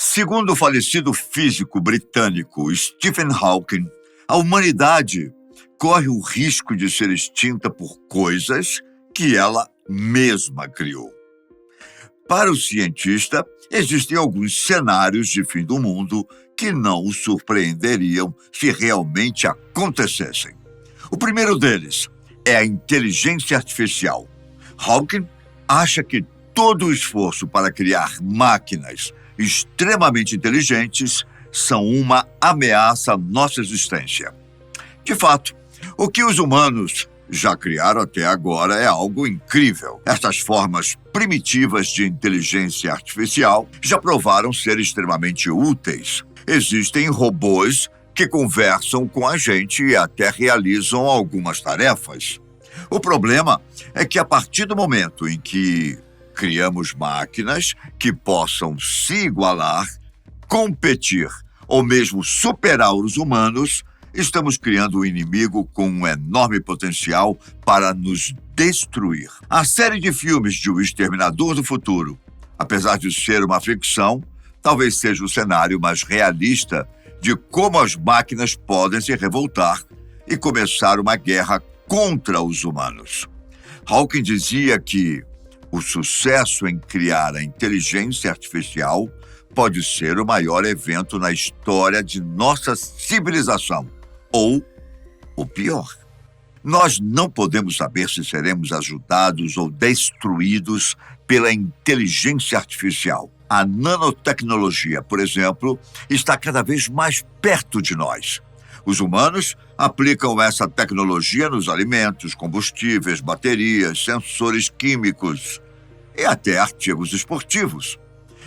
Segundo o falecido físico britânico Stephen Hawking, a humanidade corre o risco de ser extinta por coisas que ela mesma criou. Para o cientista, existem alguns cenários de fim do mundo que não o surpreenderiam se realmente acontecessem. O primeiro deles é a inteligência artificial. Hawking acha que todo o esforço para criar máquinas extremamente inteligentes são uma ameaça à nossa existência. De fato, o que os humanos já criaram até agora é algo incrível. Essas formas primitivas de inteligência artificial já provaram ser extremamente úteis. Existem robôs que conversam com a gente e até realizam algumas tarefas. O problema é que a partir do momento em que criamos máquinas que possam se igualar, competir ou mesmo superar os humanos, estamos criando um inimigo com um enorme potencial para nos destruir. A série de filmes de O Exterminador do Futuro, apesar de ser uma ficção, talvez seja o cenário mais realista de como as máquinas podem se revoltar e começar uma guerra contra os humanos. Hawking dizia que o sucesso em criar a inteligência artificial pode ser o maior evento na história de nossa civilização. Ou o pior. Nós não podemos saber se seremos ajudados ou destruídos pela inteligência artificial. A nanotecnologia, por exemplo, está cada vez mais perto de nós. Os humanos aplicam essa tecnologia nos alimentos, combustíveis, baterias, sensores químicos e até artigos esportivos,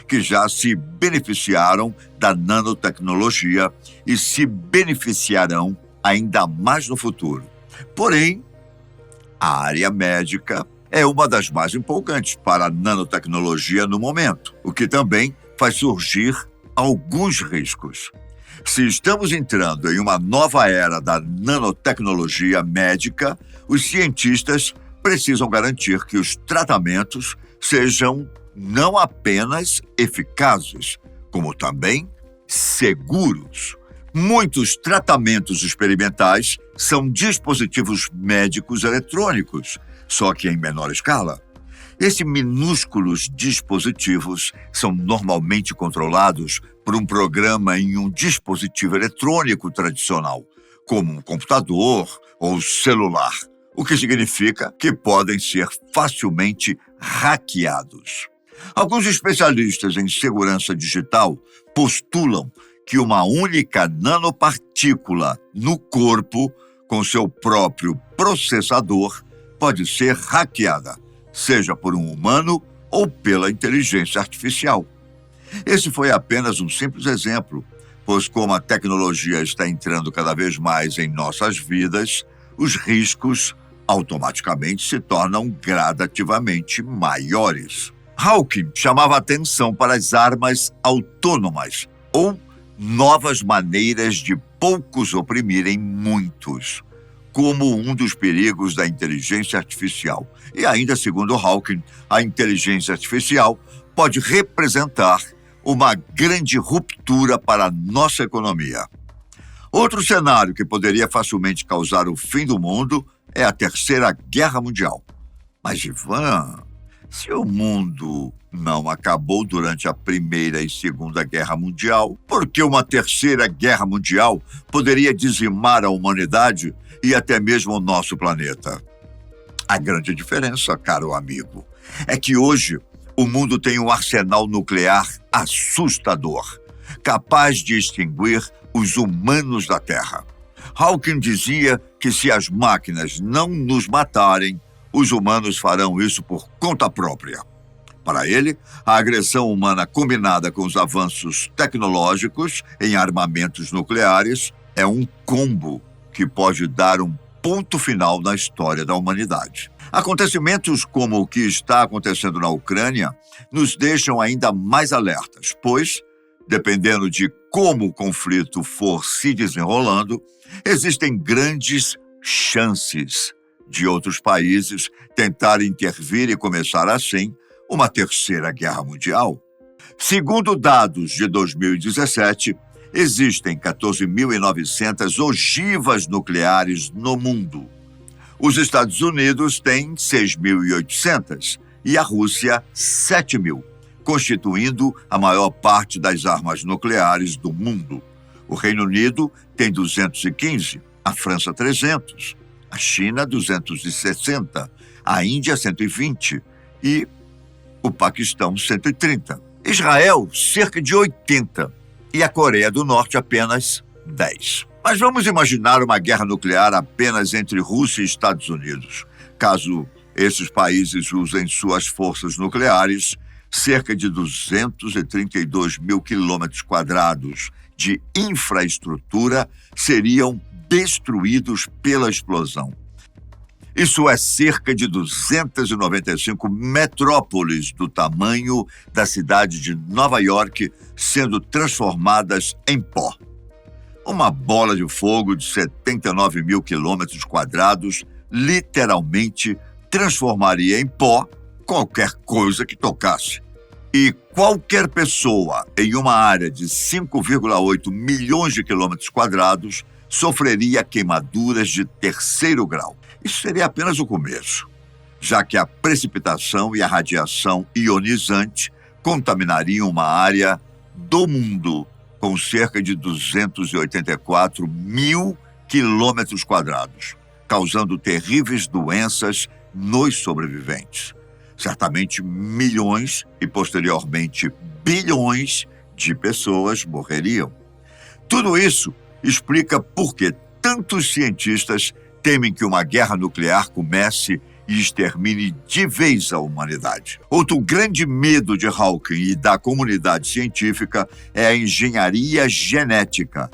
que já se beneficiaram da nanotecnologia e se beneficiarão ainda mais no futuro. Porém, a área médica é uma das mais empolgantes para a nanotecnologia no momento, o que também faz surgir alguns riscos. Se estamos entrando em uma nova era da nanotecnologia médica, os cientistas precisam garantir que os tratamentos sejam não apenas eficazes, como também seguros. Muitos tratamentos experimentais são dispositivos médicos eletrônicos, só que em menor escala. Esses minúsculos dispositivos são normalmente controlados por um programa em um dispositivo eletrônico tradicional, como um computador ou celular, o que significa que podem ser facilmente hackeados. Alguns especialistas em segurança digital postulam que uma única nanopartícula no corpo, com seu próprio processador, pode ser hackeada, seja por um humano ou pela inteligência artificial. Esse foi apenas um simples exemplo, pois como a tecnologia está entrando cada vez mais em nossas vidas, os riscos automaticamente se tornam gradativamente maiores. Hawking chamava atenção para as armas autônomas, ou novas maneiras de poucos oprimirem muitos, como um dos perigos da inteligência artificial. E ainda, segundo Hawking, a inteligência artificial pode representar uma grande ruptura para a nossa economia. Outro cenário que poderia facilmente causar o fim do mundo é a Terceira Guerra Mundial. Mas, Ivan, se o mundo não acabou durante a Primeira e Segunda Guerra Mundial, por que uma Terceira Guerra Mundial poderia dizimar a humanidade e até mesmo o nosso planeta? A grande diferença, caro amigo, é que hoje o mundo tem um arsenal nuclear assustador, capaz de extinguir os humanos da Terra. Hawking dizia que se as máquinas não nos matarem, os humanos farão isso por conta própria. Para ele, a agressão humana combinada com os avanços tecnológicos em armamentos nucleares é um combo que pode dar um ponto final na história da humanidade. Acontecimentos como o que está acontecendo na Ucrânia nos deixam ainda mais alertas, pois, dependendo de como o conflito for se desenrolando, existem grandes chances de outros países tentarem intervir e começar assim uma Terceira Guerra Mundial. Segundo dados de 2017, existem 14.900 ogivas nucleares no mundo. Os Estados Unidos têm 6.800 e a Rússia 7.000, constituindo a maior parte das armas nucleares do mundo. O Reino Unido tem 215, a França 300, a China 260, a Índia 120 e o Paquistão 130. Israel, cerca de 80 e a Coreia do Norte apenas 10. Mas vamos imaginar uma guerra nuclear apenas entre Rússia e Estados Unidos. Caso esses países usem suas forças nucleares, cerca de 232 mil quilômetros quadrados de infraestrutura seriam destruídos pela explosão. Isso é cerca de 295 metrópoles do tamanho da cidade de Nova York sendo transformadas em pó. Uma bola de fogo de 79 mil quilômetros quadrados literalmente transformaria em pó qualquer coisa que tocasse. E qualquer pessoa em uma área de 5,8 milhões de quilômetros quadrados sofreria queimaduras de 3º grau. Isso seria apenas o começo, já que a precipitação e a radiação ionizante contaminariam uma área do mundo com cerca de 284 mil quilômetros quadrados, causando terríveis doenças nos sobreviventes. Certamente milhões e, posteriormente, bilhões de pessoas morreriam. Tudo isso explica por que tantos cientistas temem que uma guerra nuclear comece e extermine de vez a humanidade. Outro grande medo de Hawking e da comunidade científica é a engenharia genética.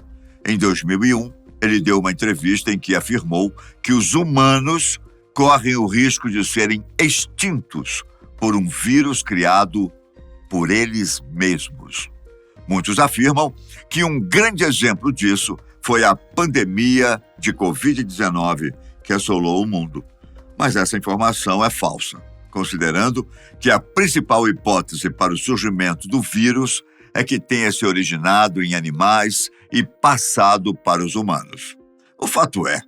Em 2001, ele deu uma entrevista em que afirmou que os humanos correm o risco de serem extintos por um vírus criado por eles mesmos. Muitos afirmam que um grande exemplo disso foi a pandemia de Covid-19 que assolou o mundo. Mas essa informação é falsa, considerando que a principal hipótese para o surgimento do vírus é que tenha se originado em animais e passado para os humanos. O fato é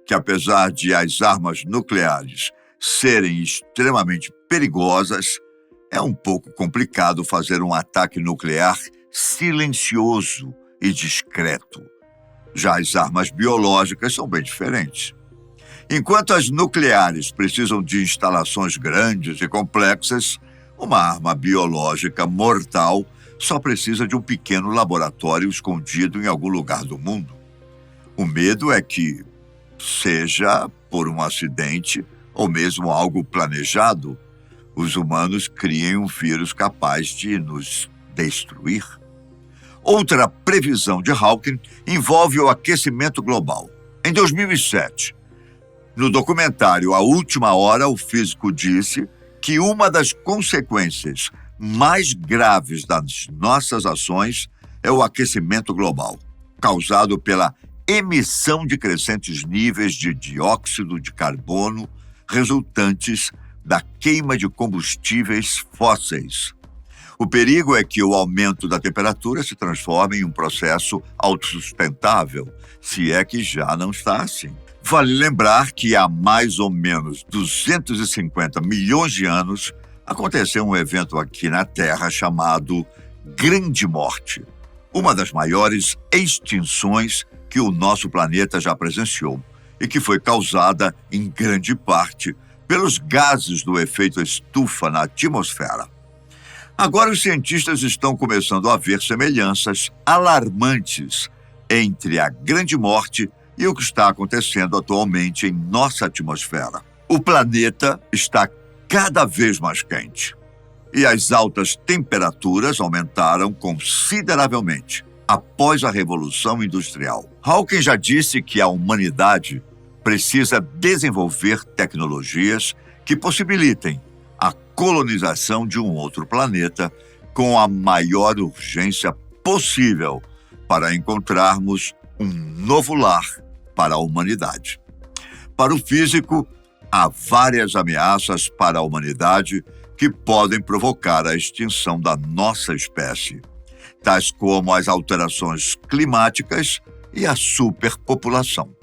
que, apesar de as armas nucleares serem extremamente perigosas, é um pouco complicado fazer um ataque nuclear silencioso e discreto. Já as armas biológicas são bem diferentes. Enquanto as nucleares precisam de instalações grandes e complexas, uma arma biológica mortal só precisa de um pequeno laboratório escondido em algum lugar do mundo. O medo é que, seja por um acidente ou mesmo algo planejado, os humanos criem um vírus capaz de nos destruir. Outra previsão de Hawking envolve o aquecimento global. Em 2007, no documentário A Última Hora, o físico disse que uma das consequências mais graves das nossas ações é o aquecimento global, causado pela emissão de crescentes níveis de dióxido de carbono resultantes da queima de combustíveis fósseis. O perigo é que o aumento da temperatura se transforme em um processo autossustentável, se é que já não está assim. Vale lembrar que há mais ou menos 250 milhões de anos aconteceu um evento aqui na Terra chamado Grande Morte, uma das maiores extinções que o nosso planeta já presenciou e que foi causada em grande parte pelos gases do efeito estufa na atmosfera. Agora os cientistas estão começando a ver semelhanças alarmantes entre a Grande Morte e o que está acontecendo atualmente em nossa atmosfera. O planeta está cada vez mais quente e as altas temperaturas aumentaram consideravelmente após a Revolução Industrial. Hawking já disse que a humanidade precisa desenvolver tecnologias que possibilitem a colonização de um outro planeta com a maior urgência possível para encontrarmos um novo lar para a humanidade. Para o físico, há várias ameaças para a humanidade que podem provocar a extinção da nossa espécie, tais como as alterações climáticas e a superpopulação.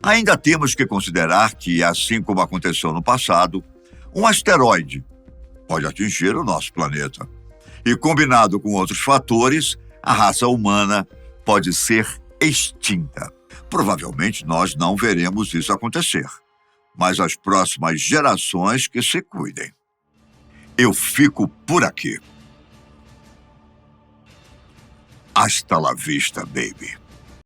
Ainda temos que considerar que, assim como aconteceu no passado, um asteroide pode atingir o nosso planeta. E, combinado com outros fatores, a raça humana pode ser extinta. Provavelmente nós não veremos isso acontecer, mas as próximas gerações que se cuidem. Eu fico por aqui. Hasta la vista, baby.